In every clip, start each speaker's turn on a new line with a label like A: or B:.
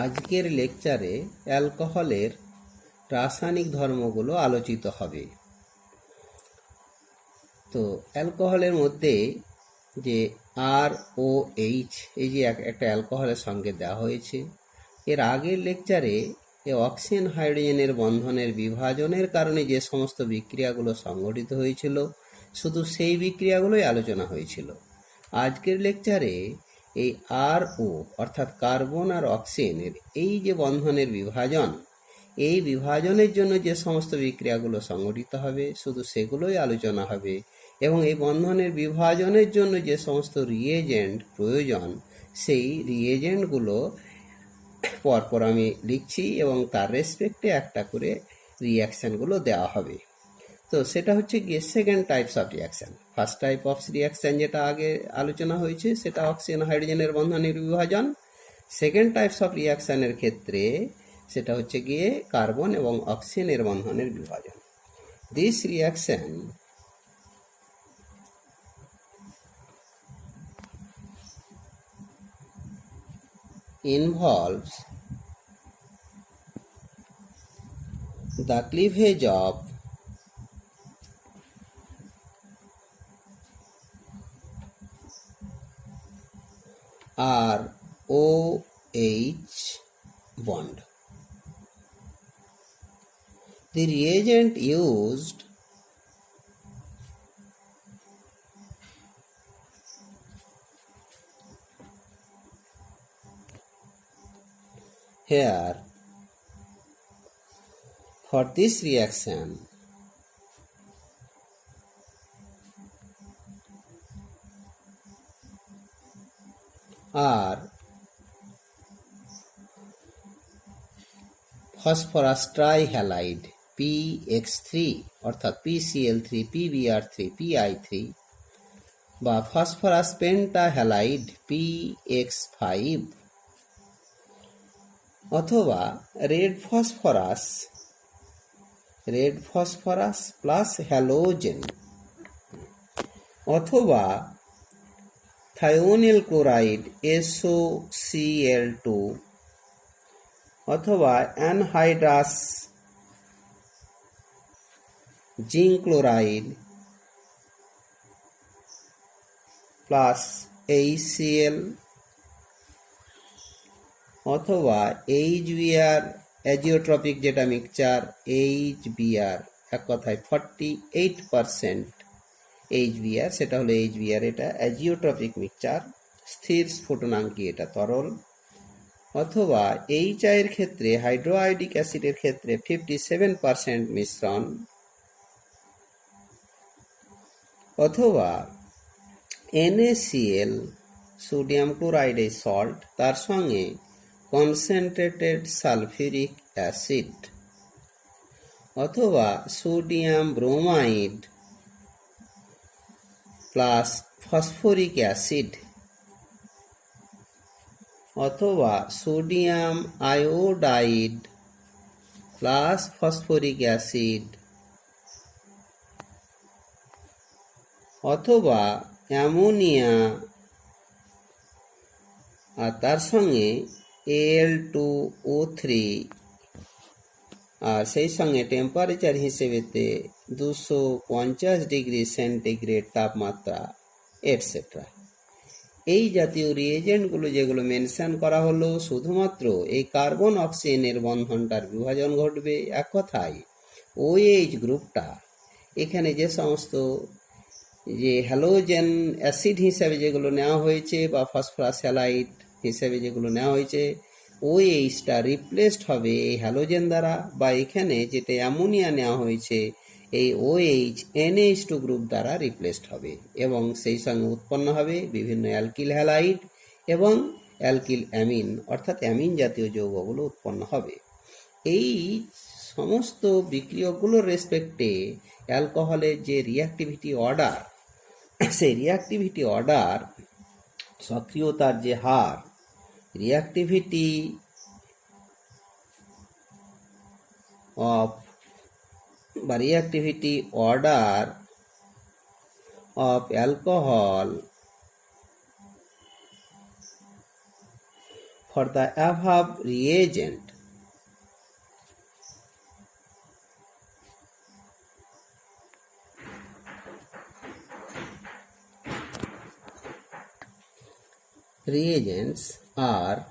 A: আজকের লেকচারে অ্যালকোহলের রাসায়নিক ধর্মগুলো আলোচিত হবে। তো অ্যালকোহলের মধ্যে যে ROH এই যে একটা অ্যালকোহলের সঙ্গে দেওয়া হয়েছে, এর আগের লেকচারে অক্সিজেন হাইড্রোজেনের বন্ধনের বিভাজনের কারণে যে সমস্ত বিক্রিয়াগুলো সংঘটিত হয়েছিল, শুধু সেই বিক্রিয়াগুলোই আলোচনা হয়েছিল। আজকের লেকচারে এই RO অর্থাৎ কার্বন আর অক্সিজেনের এই যে বন্ধনের বিভাজন, এই বিভাজনের জন্য যে সমস্ত বিক্রিয়াগুলো সংঘটিত হবে শুধু সেগুলোই আলোচনা হবে, এবং এই বন্ধনের বিভাজনের জন্য যে সমস্ত রিয়েজেন্ট প্রয়োজন সেই রিয়েজেন্টগুলো পরপর আমি লিখছি এবং তার রেসপেক্টে একটা করে রিয়াকশানগুলো দেওয়া হবে। তো সেটা হচ্ছে গিয়ে second types of reaction. First type of reaction যেটা আগে আলোচনা হয়েছে সেটা অক্সিজেন হাইড্রোজেনের বন্ধনের বিভাজন। সেকেন্ড টাইপস অফ রিয়াকশানের ক্ষেত্রে সেটা হচ্ছে গিয়ে কার্বন এবং অক্সিজেনের বন্ধনের বিভাজন। This reaction involves the cleavage of ROH bond. The reagent used here for this reaction are phosphorus trihalide PX3 অর্থাৎ PCl3 PBr3 PI3 বা ফসফরাস পেন্টাহ্যালাইড PX5 অথবা রেড ফসফরাস প্লাস হ্যালোজেন অথবা থায়োনিল ক্লোরাইড SOCl2 অথবা anhydrous zinc chloride plus HCl অথবা HBr অ্যাজিওট্রপিক যেটা mixture HBr, এক কথায় 48% HBr, সেটা হলো HBr, এটা অ্যাজিওট্রপিক মিক্সচার, স্থির স্ফুটনাঙ্কি, এটা তরল। অথবা HI এর ক্ষেত্রে হাইড্রোআয়োডিক অ্যাসিডের ক্ষেত্রে 57% মিশ্রণ, অথবা NaCl সোডিয়াম ক্লোরাইড সল্ট, তার সঙ্গে কনসেন্ট্রেটেড সালফিউরিক অ্যাসিড, অথবা sodium bromide plus phosphoric acid, অথবা sodium iodide plus phosphoric acid, অথবা অ্যামোনিয়া আর তার সঙ্গে Al2O3 আর সেই সঙ্গে টেম্পারেচার হিসেবেতে 250 ডিগ্রি সেন্টিগ্রেড তাপমাত্রা এটসেট্রা। এই জাতীয় রিয়েজেন্টগুলো যেগুলো মেনশন করা হলো, শুধুমাত্র এই কার্বন অক্সিজেনের বন্ধনটার বিভাজন ঘটবে। এক কথায় OH গ্রুপটা এখানে যে সমস্ত যে হ্যালোজেন অ্যাসিড হিসাবে যেগুলো নেওয়া হয়েছে বা ফসফরাস হ্যালাইড হিসাবে যেগুলো নেওয়া হয়েছে, OHটা রিপ্লেসড হবে এই হ্যালোজেন দ্বারা, বা এখানে যেটা অ্যামোনিয়া নেওয়া হয়েছে এই OH NH2 গ্রুপ দ্বারা রিপ্লেসড হবে, এবং সেই সঙ্গে উৎপন্ন হবে বিভিন্ন অ্যালকিল হ্যালাইড এবং অ্যালকিল অ্যামিন অর্থাৎ অ্যামিন জাতীয় যৌগগুলো উৎপন্ন হবে। এই সমস্ত বিক্রিয়কগুলোর রেসপেক্টে অ্যালকোহলের যে রিঅ্যাক্টিভিটি অর্ডার, সেই রিঅ্যাক্টিভিটি অর্ডার, সক্রিয়তার যে হার, রিঅ্যাক্টিভিটি অফ বা reactivity order of alcohol for the above reagent, reagents are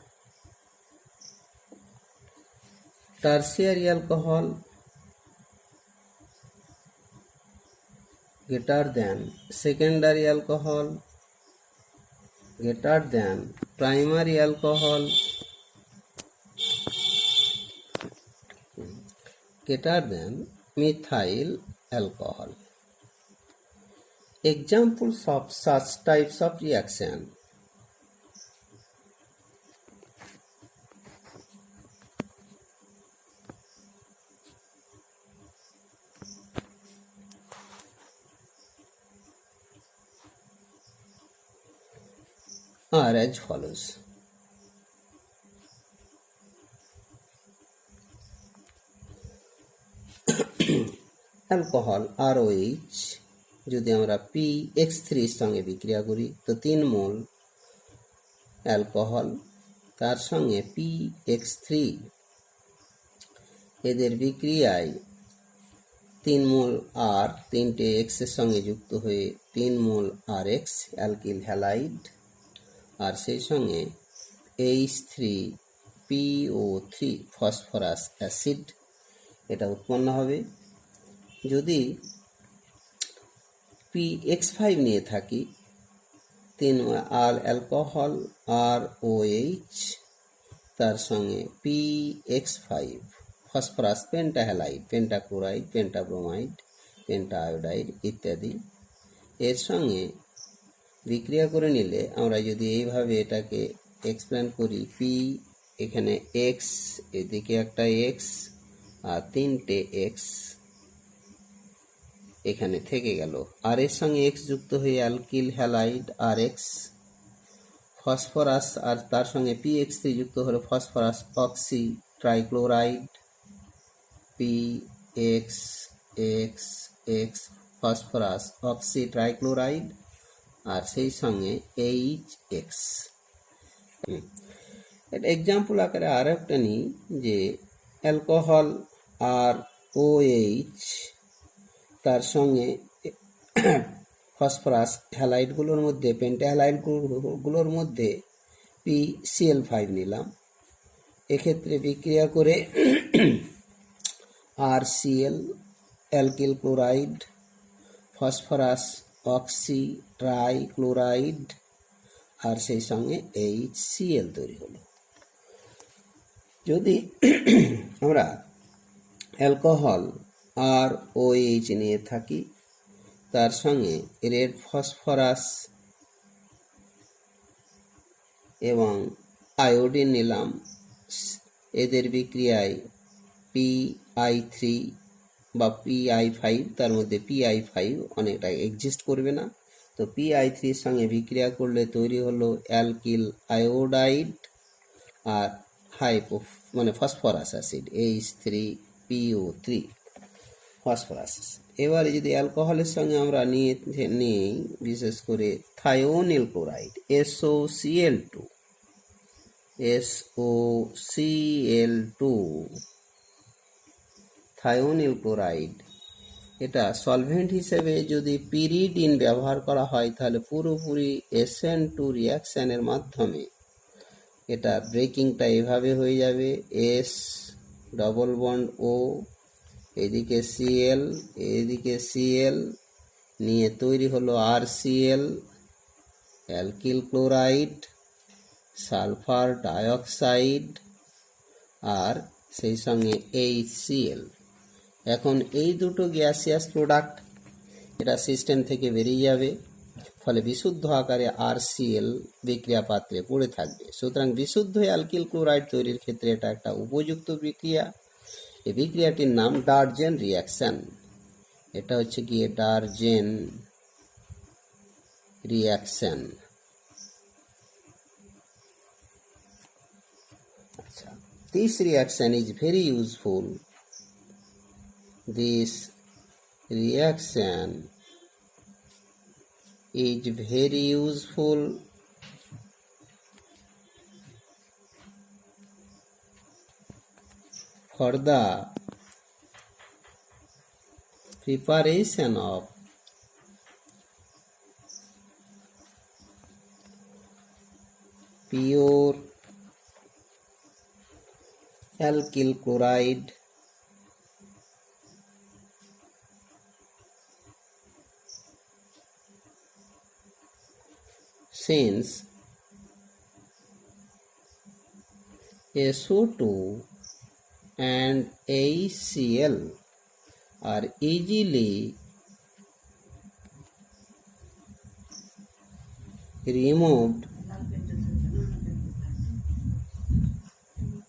A: tertiary alcohol greater than secondary alcohol greater than primary alcohol greater than methyl alcohol. Examples of such types of reaction are as follows. Alcohol ROH যদি আমরা PX3 সঙ্গে বিক্রিয়া করি তো 3 মোল alcohol তার সঙ্গে PX3 এদের বিক্রিয়ায় 3 মোল আর 3টে X এর সঙ্গে যুক্ত হয়ে 3 মোল RX অ্যালকিল হ্যালাইড আর সেই সঙ্গে H3PO3 ফসফরাস অ্যাসিড এটা উৎপন্ন হবে। যদি PX5 নিয়ে থাকি 3 আর অ্যালকোহল ROH তার সঙ্গে PX5 ফসফরাস পেন্টাহ্যালাইড পেন্টাক্লোরাইড পেন্টাব্রোমাইড পেন্টাআয়োডাইড ইত্যাদি এর সঙ্গে বিক্রিয়া করে নিলে আমরা যদি এইভাবে এটাকে এক্সপ্লেন করি P এখানে X এদিকে একটা X আর 3টে X এখানে থেকে গেল আর এর সঙ্গে X যুক্ত হয়ে অ্যালকিল হ্যালাইড RX ফসফরাস আর তার সঙ্গে PX3 যুক্ত হলো phosphorus oxy trichloride PXXX phosphorus oxy trichloride আর সেই সঙ্গে HX। এটা এক্সাম্পল আকারে আর একটা নিই যে অ্যালকোহল ROH তার সঙ্গে ফসফরাস হ্যালাইডগুলোর মধ্যে পেন্টাহ্যালাইডগুলোর মধ্যে PCl5 নিলাম। এক্ষেত্রে বিক্রিয়া করে RCl alkyl chloride phosphorus oxy trichloride আর সেই সঙ্গে HCl তৈরি হলো। যদি আমরা অ্যালকোহল ROH নিয়ে থাকি তার সঙ্গে রেড ফসফরাস এবং আয়োডিন নিলাম, এদের বিক্রিয়ায় PI3 বা PI5 তার মধ্যে PI5 অনেকটা এক্সিস্ট করবে না, তো PI3 এর সঙ্গে বিক্রিয়া করলে তৈরি হলো অ্যালকিল আয়োডাইড আর ফসফরাস অ্যাসিড H3PO3 ফসফরাস। এবারে যদি অ্যালকোহলের সঙ্গে আমরা নিই বিশেষ করে thionyl chloride SOCl2 thionyl chloride, এটা সলভেন্ট হিসেবে যদি পিরিডিন ব্যবহার করা হয় তাহলে পুরোপুরি SN2 রিয়াকশানের মাধ্যমে এটা ব্রেকিংটা এভাবে হয়ে যাবে, S ডবল বন্ড O এদিকে Cl এদিকে Cl নিয়ে তৈরি হলো RCl alkyl chloride sulphur dioxide আর সেই সঙ্গে HCl। এখন এই দুটো গ্যাসিয়াস প্রোডাক্ট এটা সিস্টেম থেকে বেরিয়ে যাবে, ফলে বিশুদ্ধ আকারে RCl বিক্রিয়া পাত্রে পড়ে থাকবে। সুতরাং বিশুদ্ধ অ্যালকিল ক্লোরাইড তৈরির ক্ষেত্রে এটা একটা উপযুক্ত বিক্রিয়া। এই বিক্রিয়াটির নাম ডারজেন রিয়াকশন। এটা হচ্ছে গিয়ে ডারজেন রিয়াকশন। আচ্ছা, this reaction is very useful. This reaction is very useful for the preparation of pure alkyl chloride since SO2 and HCl are easily removed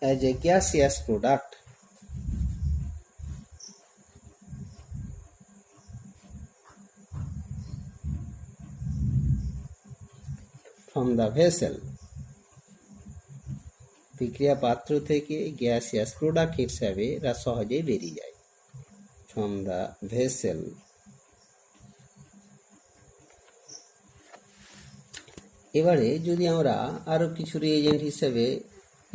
A: as a gaseous product from the vessel, বিক্রিয়া পাত্র থেকে gaseous product হিসাবে এরা সহজেই বেরিয়ে যায় from the vessel। এবারে যদি আমরা আরো কিছু রিএজেন্ট হিসেবে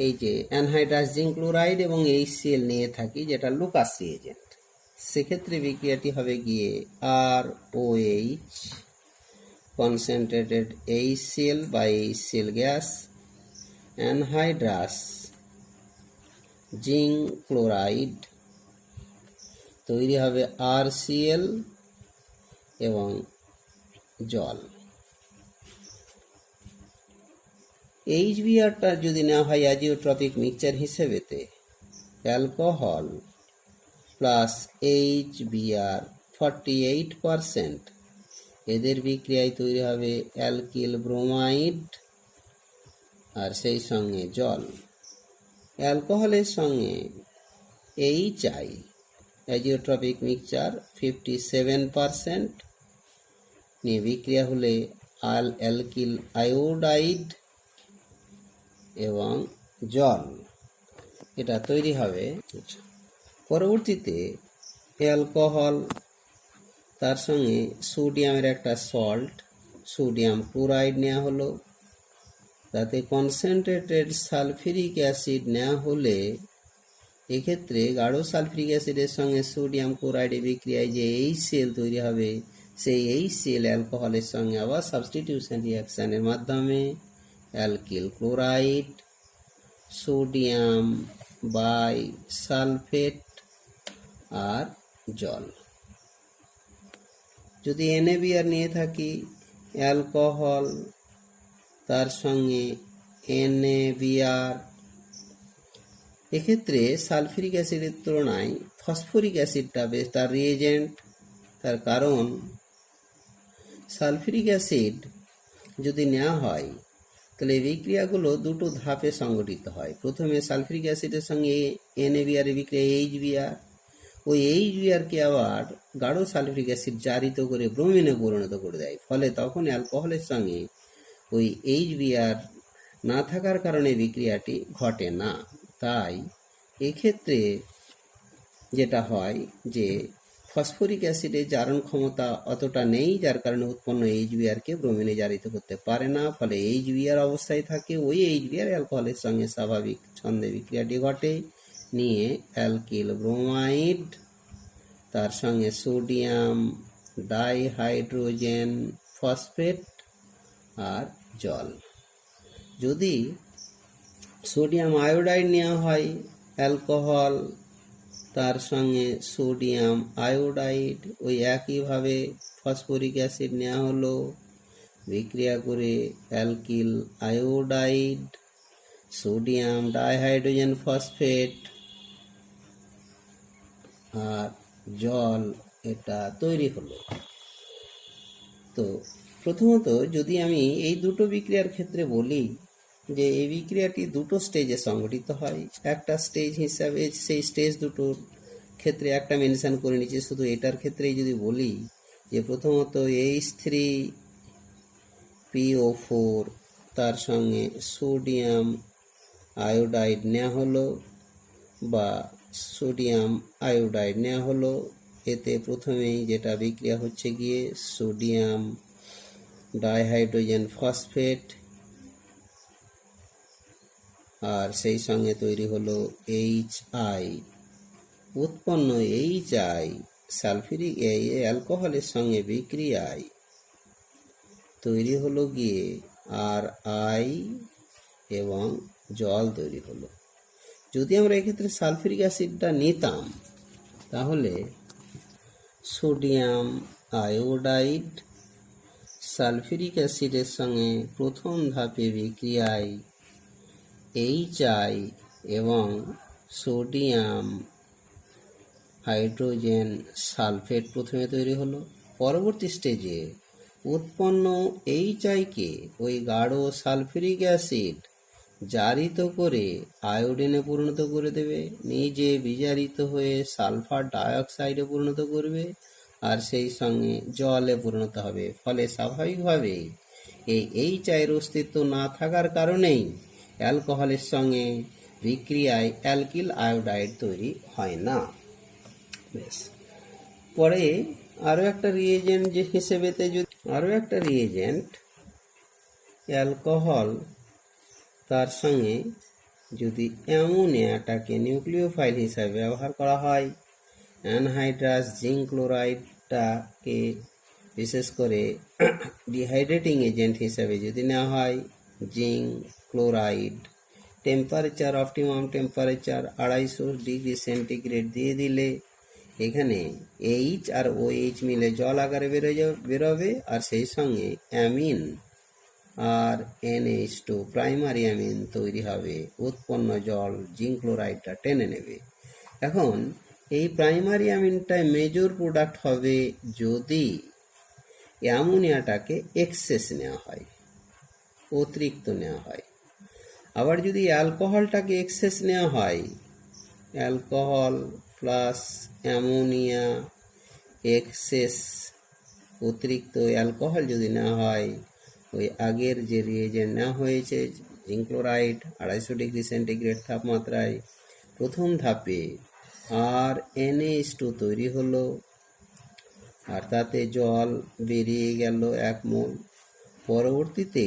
A: এই যে অ্যানহাইড্রাস জিঙ্ক ক্লোরাইড এবং HCl নিয়ে থাকি, যেটা লুকাস রিএজেন্ট, সেক্ষেত্রে বিক্রিয়াটি হবে গিয়ে ROH concentrated HCl by HCl gas anhydrous zinc chloride তৈরি হবে RCl এবং জল। HBrটা যদি নেওয়া হয় অ্যাজিওট্রপিক মিক্সচার হিসেবেতে, অ্যালকোহল প্লাস HBr 48%, এদের বিক্রিয়ায় তৈরি হবে অ্যালকিল ব্রোমাইড আর সেই সঙ্গে জল। অ্যালকোহলের সঙ্গে HI অ্যাজিওট্রপিক মিক্সচার 57% নিয়ে বিক্রিয়া হলে অ্যালকিল আয়োডাইড এবং জল, এটা তৈরি হবে। পরবর্তীতে অ্যালকোহল তার সঙ্গে সোডিয়ামের একটা সল্ট সোডিয়াম ক্লোরাইড নেওয়া হলো, তাতে কনসেন্ট্রেটেড সালফিউরিক অ্যাসিড নেওয়া হলে এক্ষেত্রে গাঢ় সালফিউরিক অ্যাসিডের সঙ্গে সোডিয়াম ক্লোরাইডের বিক্রিয়ায় যে HCl তৈরি হবে, সেই HCl অ্যালকোহলের সঙ্গে আবার সাবস্টিটিউশন রিঅ্যাকশানের মাধ্যমে alkyl chloride sodium bisulphate আর জল। যদি NaBr নিয়ে থাকি, অ্যালকোহল তার সঙ্গে NaBr, এক্ষেত্রে সালফিউরিক অ্যাসিডের তুলনায় ফসফরিক অ্যাসিডটা বেশ তার রিএজেন্ট। তার কারণ সালফিউরিক অ্যাসিড যদি নেওয়া হয় তাহলে এই বিক্রিয়াগুলো দুটো ধাপে সংগঠিত হয়। প্রথমে সালফিউরিক অ্যাসিডের সঙ্গে NaBr এর বিক্রিয়া HBr, ওই HBrকে আবার গাঢ় সালফিউরিক অ্যাসিড জারিত করে ব্রোমিনে পরিণত করে দেয়, ফলে তখন অ্যালকোহলের সঙ্গে ওই HBr না থাকার কারণে বিক্রিয়াটি ঘটে না। তাই এক্ষেত্রে যেটা হয় যে ফসফরিক অ্যাসিডের জারণ ক্ষমতা অতটা নেই, যার কারণে উৎপন্ন HBrকে ব্রোমিনে জারিত করতে পারে না, ফলে HBr অবস্থায় থাকে। ওই HBr অ্যালকোহলের সঙ্গে স্বাভাবিক ছন্দে বিক্রিয়াটি ঘটে, নিয়ে অ্যালকিল ব্রোমাইড তার সঙ্গে সোডিয়াম ডাইহাইড্রোজেন ফসফেট আর জল। যদি সোডিয়াম আয়োডাইড নেওয়া হয়, অ্যালকোহল তার সঙ্গে সোডিয়াম আয়োডাইড, ওই একইভাবে ফসফরিক অ্যাসিড নেওয়া হলো, বিক্রিয়া করে alkyl iodide sodium dihydrogen phosphate আর জল, এটা তৈরি হলো। তো প্রথমত যদি আমি এই দুটো বিক্রিয়ার ক্ষেত্রে বলি যে এই বিক্রিয়াটি দুটো স্টেজে সংঘটিত হয়, একটা স্টেজ হিসাবে সেই স্টেজ দুটোর ক্ষেত্রে একটা মেনশন করে নিচ্ছি, শুধু এটার ক্ষেত্রেই যদি বলি যে প্রথমত H3PO4 তার সঙ্গে সোডিয়াম আয়োডাইড নেওয়া হলো বা সোডিয়াম আয়োডাইড নেওয়া হলো, এতে প্রথমেই যেটা বিক্রিয়া হচ্ছে গিয়ে সোডিয়াম ডাইহাইড্রোজেন ফসফেট আর সেই সঙ্গে তৈরি হলো HI উৎপন্ন এইচআই সালফিউরিক অ্যালকোহলের সঙ্গে বিক্রিয়ায় তৈরি হলো গিয়ে আর এবং জল তৈরি হলো। যদি আমরা এক্ষেত্রে সালফিউরিক অ্যাসিডটা নিতাম তাহলে সোডিয়াম আয়োডাইড সালফিউরিক অ্যাসিডের সঙ্গে প্রথম ধাপে বিক্রিয়ায় এইচআই এবং সোডিয়াম হাইড্রোজেন সালফেট প্রথমে তৈরি হলো। পরবর্তী স্টেজে উৎপন্ন এইচআইকে ওই গাঢ় সালফিউরিক অ্যাসিড জারিত করে আয়োডিনে পরিণত করে দেবে, নিজে বিজারিত হয়ে সালফার ডাইঅক্সাইডে পরিণত করবে, আর সেই সঙ্গে জলে পরিণত হবে। ফলে স্বাভাবিকভাবেই এই এইচআইয়ের অস্তিত্ব না থাকার কারণেই অ্যালকোহলের সঙ্গে বিক্রিয়ায় অ্যালকিল আয়োডাইড তৈরি হয় না। বেশ, পরে আরও একটা রিয়েজেন্ট যে হিসেবেতে যদি অ্যালকোহল তার সঙ্গে যদি অ্যামোনিয়াটাকে নিউক্লিওফাইল হিসাবে ব্যবহার করা হয়, অ্যানহাইড্রাস জিঙ্ক ক্লোরাইডটাকে বিশেষ করে ডিহাইড্রেটিং এজেন্ট হিসাবে যদি নেওয়া হয়, zinc chloride temperature optimum temperature 250 degree centigrade দিয়ে দিলে এখানে এইচ আর ওএইচ মিলে জল আকারে বেরোবে, আর সেই সঙ্গে অ্যামিন আর NH2 প্রাইমারি অ্যামিন তৈরি হবে। উৎপন্ন জল জিঙ্ক ক্লোরাইডটা টেনে নেবে। এখন এই প্রাইমারি অ্যামিনটাই মেজর প্রোডাক্ট হবে যদি অ্যামোনিয়াটাকে এক্সেস নেওয়া হয়, অতিরিক্ত নেওয়া হয়। আবার যদি অ্যালকোহলটাকে এক্সেস নেওয়া হয়, অ্যালকোহল প্লাস অ্যামোনিয়া এক্সেস অতিরিক্ত অ্যালকোহল যদি নেওয়া হয়, ওই আগের যে রিয়েজেন্ট নেওয়া হয়েছে জিঙ্ক ক্লোরাইড 250 ডিগ্রি সেন্টিগ্রেড তাপমাত্রায় প্রথম ধাপে আর NH2 তৈরি হলো, আর তাতে জল বেরিয়ে গেল 1 মোল। পরবর্তীতে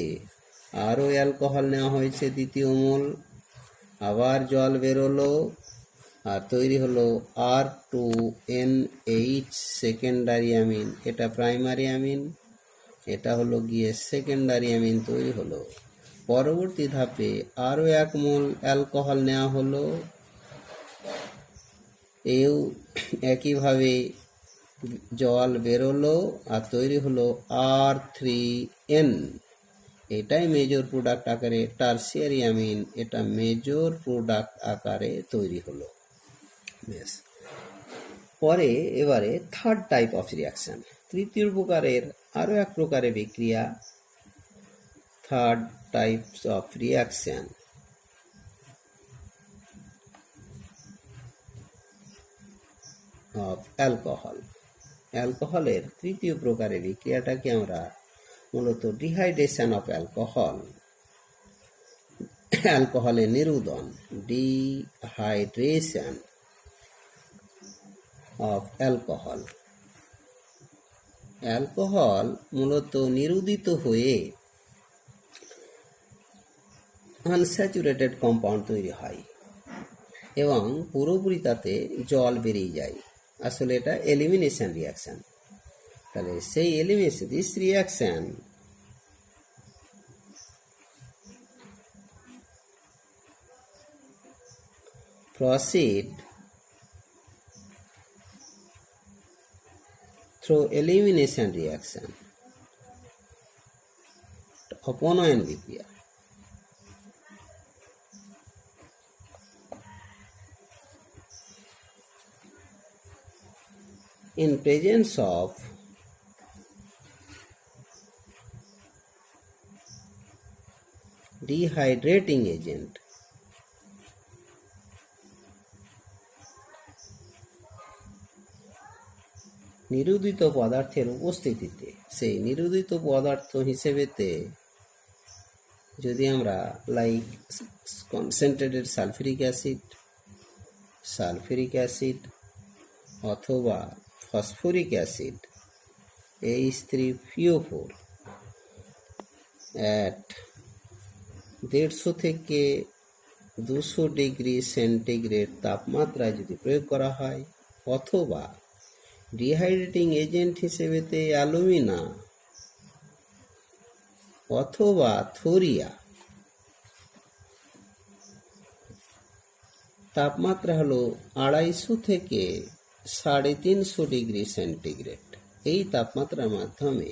A: আরও অ্যালকোহল নেওয়া হয়েছে দ্বিতীয় মোল, আবার জল বেরোলো, আর তৈরি হলো R2NH সেকেন্ডারি অ্যামিন। এটা প্রাইমারি অ্যামিন, এটা হলো গিয়ে সেকেন্ডারি অ্যামিন তৈরি হলো। পরবর্তী ধাপে আরও 1 মোল অ্যালকোহল নেওয়া হলো, এও একইভাবে জল বেরোলো, আর তৈরি হলো R3N। এটাই মেজর প্রোডাক্ট আকারে টারসিয়ারি অ্যামিন, এটা মেজর প্রোডাক্ট আকারে তৈরি হলো। বেশ, পরে এবারে থার্ড টাইপ অফ রিয়াকশান, তৃতীয় প্রকারের আরও এক প্রকারের বিক্রিয়া, third types of reaction of alcohol. অ্যালকোহলের তৃতীয় প্রকারের বিক্রিয়াটাকে আমরা মূলত ডিহাইড্রেশন অফ অ্যালকোহল, অ্যালকোহলের নিরুদন, ডিহাইড্রেশন অফ অ্যালকোহল। অ্যালকোহল মূলত নিরুদিত হয়ে আনস্যাচুরেটেড কম্পাউন্ড তৈরি হয় এবং পুরোপুরি তাতে জল বেরিয়ে যায়। আসলে এটা এলিমিনেশন রিয়াকশান। তাহলে সেই elimination, this reaction proceed through elimination reaction, অপনয়ন বিক্রিয়া। In presence of dehydrating agent, নিরুদিত পদার্থের উপস্থিতিতে, সেই নিরুদিত পদার্থ হিসেবেতে যদি আমরা লাইক কনসেন্ট্রেটেড সালফিউরিক অ্যাসিড অথবা ফসফরিক অ্যাসিড H3PO4 at 150 থেকে 200°C তাপমাত্রায় যদি প্রয়োগ করা হয়, অথবা ডিহাইড্রেটিং এজেন্ট হিসেবেতে অ্যালুমিনা অথবা থোরিয়া, তাপমাত্রা হলো 250 থেকে 350°C। এই তাপমাত্রার মাধ্যমে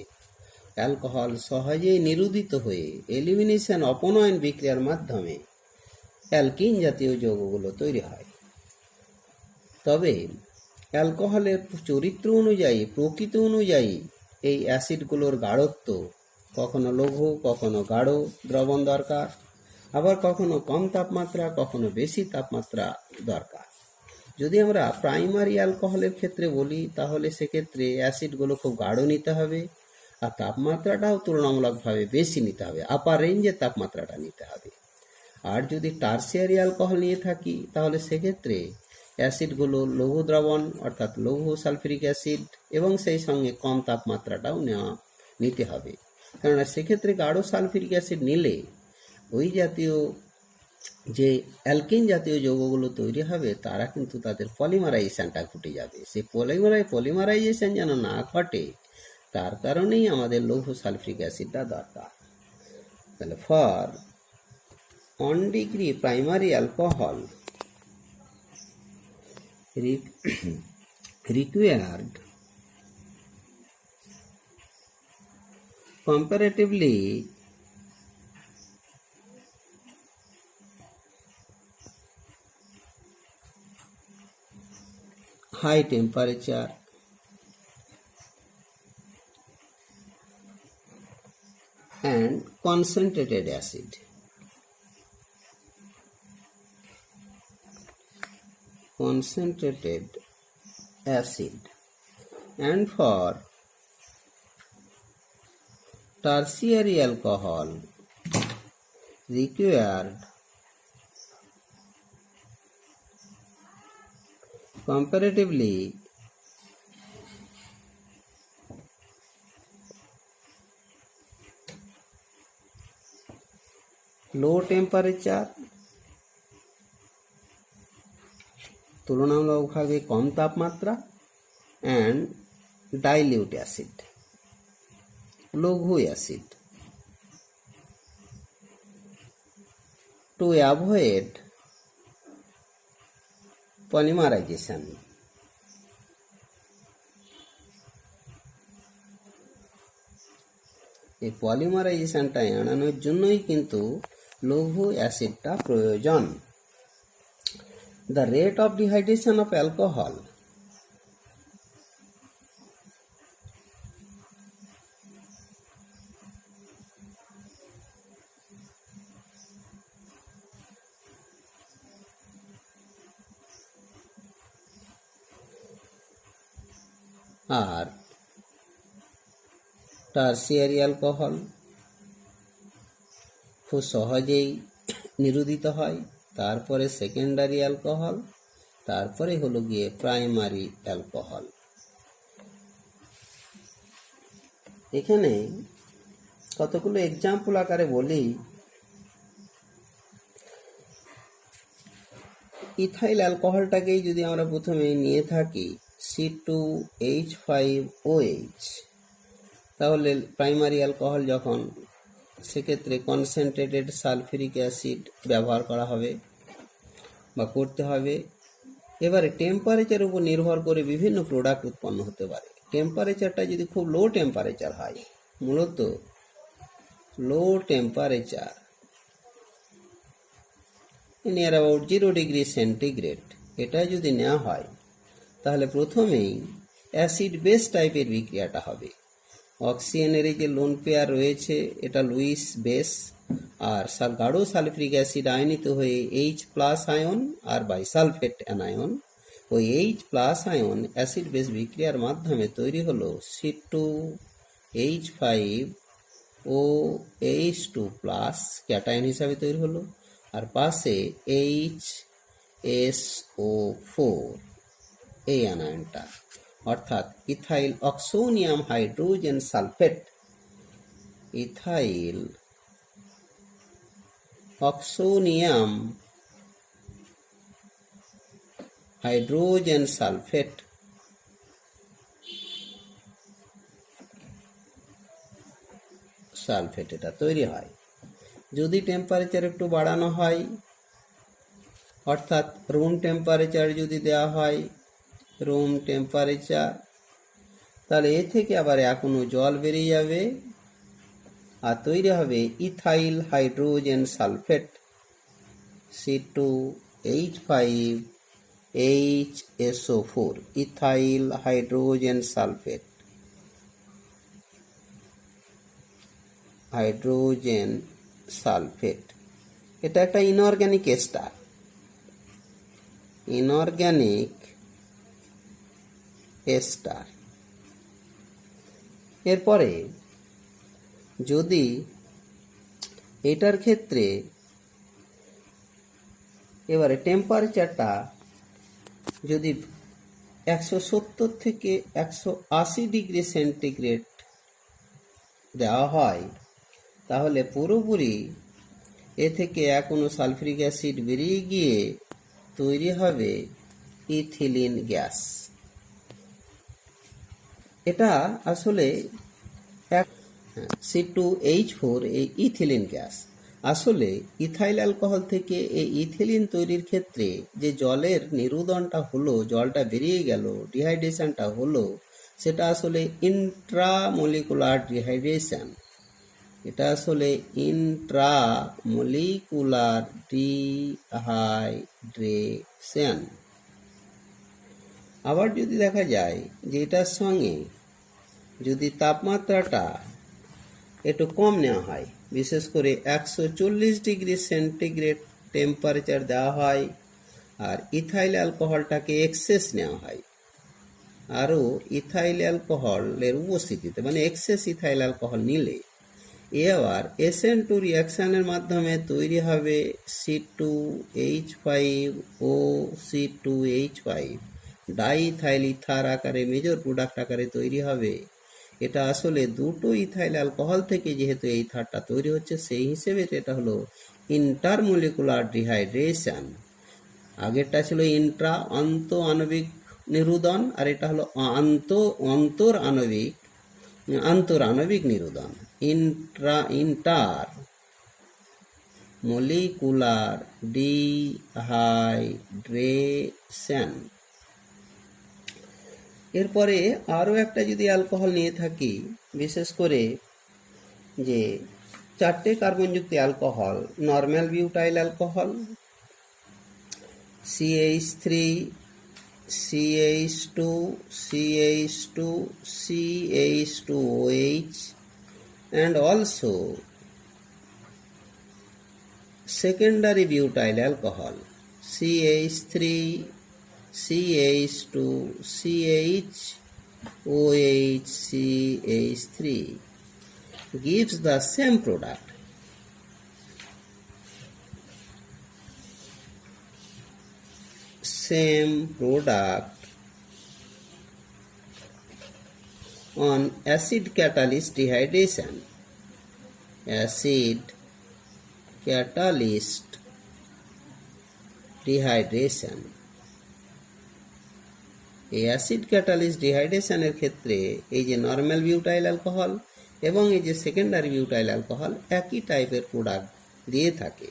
A: অ্যালকোহল সহজেই নিরুদিত হয়ে এলিমিনেশন অপনয়ন বিক্রিয়ার মাধ্যমে অ্যালকিন জাতীয় যৌগগুলো তৈরি হয়। তবে অ্যালকোহলের চরিত্র অনুযায়ী, প্রকৃতি অনুযায়ী এই অ্যাসিডগুলোর গাঢ়ত্ব কখনো লঘু, কখনো গাঢ় দ্রবণ দরকার, আবার কখনো কম তাপমাত্রা, কখনো বেশি তাপমাত্রা দরকার। যদি আমরা প্রাইমারি অ্যালকোহলের ক্ষেত্রে বলি, তাহলে সেক্ষেত্রে অ্যাসিডগুলো খুব গাঢ় নিতে হবে, আর তাপমাত্রাটাও তুলনামূলকভাবে বেশি নিতে হবে, আপার রেঞ্জের তাপমাত্রাটা নিতে হবে। আর যদি টারসিয়ারি অ্যালকোহল নিয়ে থাকি, তাহলে সেক্ষেত্রে অ্যাসিডগুলো লঘু দ্রবণ অর্থাৎ লঘু সালফিউরিক অ্যাসিড এবং সেই সঙ্গে কম তাপমাত্রাটাও নিতে হবে। কেননা সেক্ষেত্রে গাঢ় সালফিউরিক অ্যাসিড নিলে ওই জাতীয় যে অ্যালকিন জাতীয় যৌগগুলো তৈরি হবে, তারা কিন্তু তাদের পলিমারাইজেশনটা ঘটে যাবে। সেই পলিমারাইজেশন যেন না ঘটে, তার কারণেই আমাদের লঘু সালফিউরিক অ্যাসিডটা দরকার। তাহলে for 1 degree primary alcohol required comparatively high temperature and concentrated acid. Concentrated acid. And for tertiary alcohol required comparatively low temperature, তুলনামূলকভাবে কম তাপমাত্রা, অ্যান্ড ডাইলিউট অ্যাসিড, লঘু অ্যাসিড, টু অ্যাভয়েড পলিমারাইজেশন। এই পলিমারাইজেশনটা এড়ানোর জন্যই কিন্তু লঘু অ্যাসিডটা প্রয়োজন। The rate of dehydration of alcohol আর টারসিয়ারি অ্যালকোহল খুব সহজেই নিরোধিত হয়, তারপরে সেকেন্ডারি অ্যালকোহল, তারপরে হলো গিয়ে প্রাইমারি অ্যালকোহল। এখানে কতগুলো এক্সাম্পল আকারে বলি। ইথাইল অ্যালকোহলটাকেই যদি আমরা প্রথমে নিয়ে থাকি C2H5OH, তাহলে প্রাইমারি অ্যালকোহল যখন, সেক্ষেত্রে কনসেন্ট্রেটেড সালফিউরিক অ্যাসিড ব্যবহার করা হবে বা করতে হবে। এবারে টেম্পারেচারের উপর নির্ভর করে বিভিন্ন প্রোডাক্ট উৎপন্ন হতে পারে। টেম্পারেচারটা যদি খুব লো টেম্পারেচার হয়, মূলত লো টেম্পারেচার নিয়ার অ্যাবাউট 0°C, এটা যদি নেওয়া হয়, তাহলে প্রথমেই অ্যাসিড বেস টাইপের বিক্রিয়াটা হবে। অক্সিজেনের এই যে লোন পেয়ার রয়েছে, এটা লুইস বেস, আর গাঢ় সালফিউরিক অ্যাসিড আয়নিত হয়ে H+ আয়ন আর বাইসালফেট অ্যানায়ন, ওই H+ আয়ন অ্যাসিড বেস বিক্রিয়ার মাধ্যমে তৈরি হলো C2H5OH2+, ক্যাটায়ন হিসাবে তৈরি হলো, আর পাশে HSO4 এই অ্যানায়নটা, অর্থাৎ ethyl oxonium hydrogen sulphate, ethyl oxonium hydrogen sulphate. এটা তৈরি হয় যদি টেম্পারেচার একটু বাড়ানো হয়, অর্থাৎ রুম টেম্পারেচার যদি দেওয়া হয়, রুম টেম্পারেচার, তাহলে এ থেকে আবার এখনো জল বেরিয়ে যাবে আর তৈরি হবে ethyl hydrogen sulphate, C2H5HSO4, ethyl hydrogen sulphate, এটা একটা ইনঅর্গ্যানিক এস্টার। এরপরে যদি এটার ক্ষেত্রে এবারে টেম্পারেচারটা যদি 170 থেকে 180 ডিগ্রি সেন্টিগ্রেড দেওয়া হয়, তাহলে পুরোপুরি এ থেকে এখনো সালফিউরিক অ্যাসিড বেরিয়ে গিয়ে তৈরি হবে ইথিলিন গ্যাস। এটা আসলে C2H4, এই ইথিলিন গ্যাস আসলে ইথাইল অ্যালকোহল থেকে এই ইথিলিন তৈরির ক্ষেত্রে যে জলের নিরুদনটা হলো, জলটা বেরিয়ে গেল, ডিহাইড্রেশনটা হলো, সেটা আসলে ইন্ট্রামলিকুলার ডিহাইড্রেশন। এটা আসলে ইন্ট্রামলিকুলার ডিহাইড্রেশন। আবার যদি দেখা যায় যে এটার সঙ্গে যদি তাপমাত্রাটা একটু কম নেওয়া হয়, বিশেষ করে 140 ডিগ্রি সেন্টিগ্রেড টেম্পারেচার দেওয়া হয়, আর ইথাইল অ্যালকোহলটাকে এক্সেস নেওয়া হয়, আরও ইথাইল অ্যালকোহলের উপস্থিতিতে, মানে এক্সেস ইথাইল অ্যালকোহল নিলে এ আবার SN2 রিয়াকশানের মাধ্যমে তৈরি হবে C2H5O C2H5 ডাইথাইল ইথার আকারে, মেজর প্রোডাক্ট আকারে তৈরি হবে। এটা আসলে দুটো ইথাইল অ্যালকোহল থেকে যেহেতু এই ইথারটা তৈরি হচ্ছে, সেই হিসেবে এটা হলো ইন্টারমলিকুলার ডিহাইড্রেশন। আগেরটা ছিল অন্ত আণবিক নিরুদন, আর এটা হলো আন্তরাণবিক নিরুদন, ইন্টার মলিকুলার ডিহাইড্রেশন। এরপরে আরও একটা যদি অ্যালকোহল নিয়ে থাকি, বিশেষ করে যে 4টে কার্বনযুক্ত alcohol, normal butyl alcohol CH3 CH2 CH2 CH2OH, and also secondary butyl alcohol CH3 CH2 CH OH CH3 gives the same product. On acid catalyst dehydration. এই অ্যাসিড ক্যাটালিস্ট ডিহাইড্রেশনের ক্ষেত্রে এই যে নর্মাল বিউটাইল অ্যালকোহল এবং এই যে secondary butyl alcohol একই টাইপের product দিয়ে থাকে।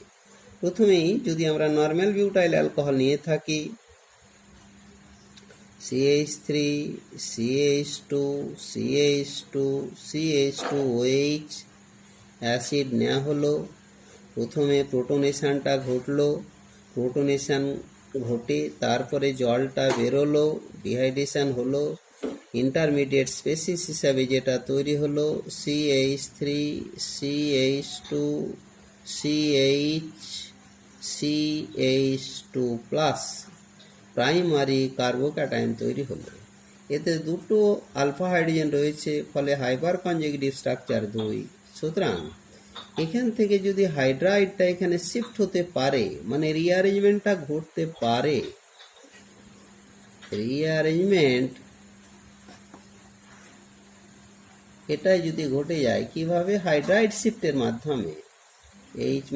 A: প্রথমেই যদি আমরা নর্মাল বিউটাইল অ্যালকোহল নিয়ে থাকি, CH3 CH2 CH2 CH2OH acid নেওয়া হলো। প্রথমে প্রোটোনেশনটা ঘটলো, প্রোটোনেশন ঘটে তারপরে জলটা বেরোলো, ডিহাইড্রেশন হলো, ইন্টারমিডিয়েট স্পেসিস হিসাবে যেটা তৈরি হলো CH3 CH2 CH2 plus primary carbocation তৈরি হলো। এতে দুটো আলফা হাইড্রোজেন রয়েছে, ফলে হাইপার কনজুগেটিভ স্ট্রাকচার 2। সুতরাং এখান থেকে যদি হাইড্রাইডটা এখানে শিফট হতে পারে, মানে রিঅ্যারেঞ্জমেন্টটা ঘটতে পারে, রিঅ্যারেঞ্জমেন্ট এটা যদি ঘটে যায়, কিভাবে? হাইড্রাইড শিফটের মাধ্যমে, H-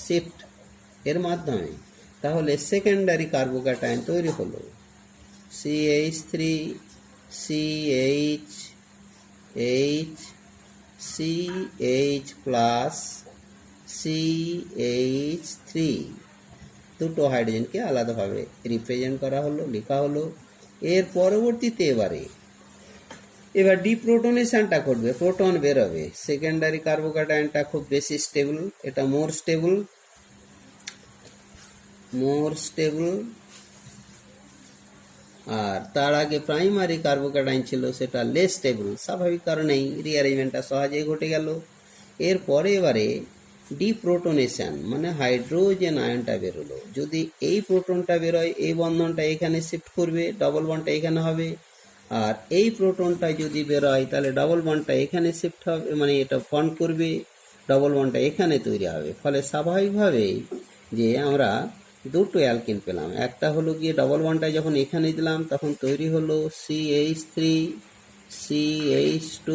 A: শিফট এর মাধ্যমে, তাহলে সেকেন্ডারি কার্বোক্যাটায়ন তৈরি হলো CH3 CH H CH plus CH3, দুটো হাইড্রোজেনকে আলাদাভাবে রিপ্রেজেন্ট করা হলো, লেখা হলো। এর পরবর্তীতে এবার ডিপ্রোটনেশনটা ঘটবে, প্রোটন বেরোবে। সেকেন্ডারি কার্বোক্যাটায়নটা খুব বেশি স্টেবল, এটা মোর স্টেবল, আর তার আগে প্রাইমারি কার্বোক্যাটায়ন ছিল সেটা লেস স্টেবল। স্বাভাবিক কারণেই রিঅ্যারেঞ্জমেন্টটা সহজেই ঘটে গেল। এরপরে এবারে ডিপ্রোটনেশন মানে হাইড্রোজেন আয়নটা বেরোলো। যদি এই প্রোটনটা বেরোয়, এই বন্ধনটা এখানে শিফট করবে, ডবল বন্ডটা এখানে হবে। আর এই প্রোটনটা যদি বেরোয় তাহলে ডবল বন্ডটা এখানে শিফট হবে, মানে এটা ফর্ম করবে, ডবল বন্ডটা এখানে তৈরি হবে। ফলে স্বাভাবিকভাবেই যে আমরা দুটো অ্যালকিন পেলাম। একটা হলো গিয়ে ডবল বন্ডটা যখন এখানে দিলাম তখন তৈরি হলো CH3 CH2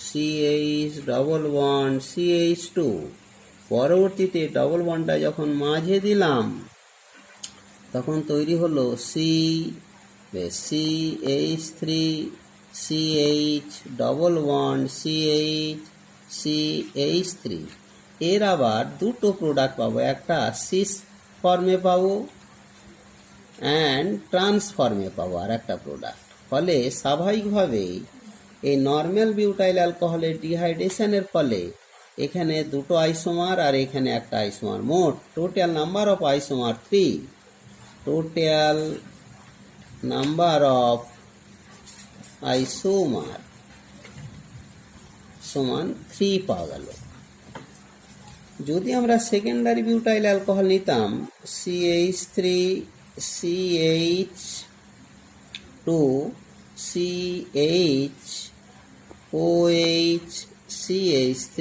A: CH double bond CH2। পরবর্তীতে ডবল বন্ডটা যখন মাঝে দিলাম তখন তৈরি হলো CH3 CH double bond CH CH3। এর আবার দুটো প্রোডাক্ট পাবো, একটা সিস ফর্মে পাবো অ্যান্ড ট্রান্স ফর্মে পাবো আর একটা প্রোডাক্ট। ফলে স্বাভাবিকভাবেই এই নর্মাল বিউটাইল অ্যালকোহলের ডিহাইড্রেশনের ফলে এখানে দুটো আইসোমার আর এখানে একটা আইসোমার, মোট total number of isomer 3, total number of isomer সমান 3 পাওয়া গেল। যদি আমরা সেকেন্ডারি বিউটাইল অ্যালকোহল নিতাম CH3 CH2 CH OH CH3,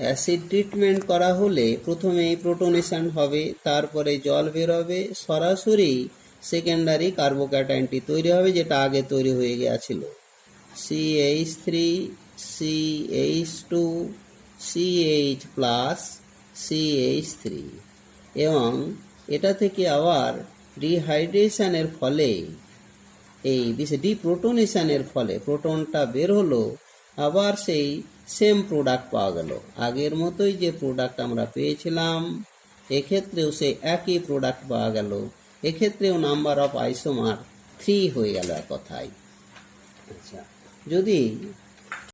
A: acid treatment করা হলে প্রথমেই প্রোটনেশন হবে, তারপরে জল বেরোবে, সরাসরি সেকেন্ডারি কার্বোক্যাটায়নটি তৈরি হবে যেটা আগে তৈরি হয়ে গিয়েছিল CH3 CH2 CH plus CH3। এবং এটা থেকে আবার ডিহাইড্রেশনের ফলে, এই ডিপ্রোটনেশনের ফলে প্রোটনটা বের হলো, আবার সেই সেম প্রোডাক্ট পাওয়া গেল। আগের মতোই যে প্রোডাক্ট আমরা পেয়েছিলাম এক্ষেত্রেও সেই একই প্রোডাক্ট পাওয়া গেল। এক্ষেত্রেও নাম্বার অফ আইসোমার 3 হয়ে গেল এক কথায়। আচ্ছা, যদি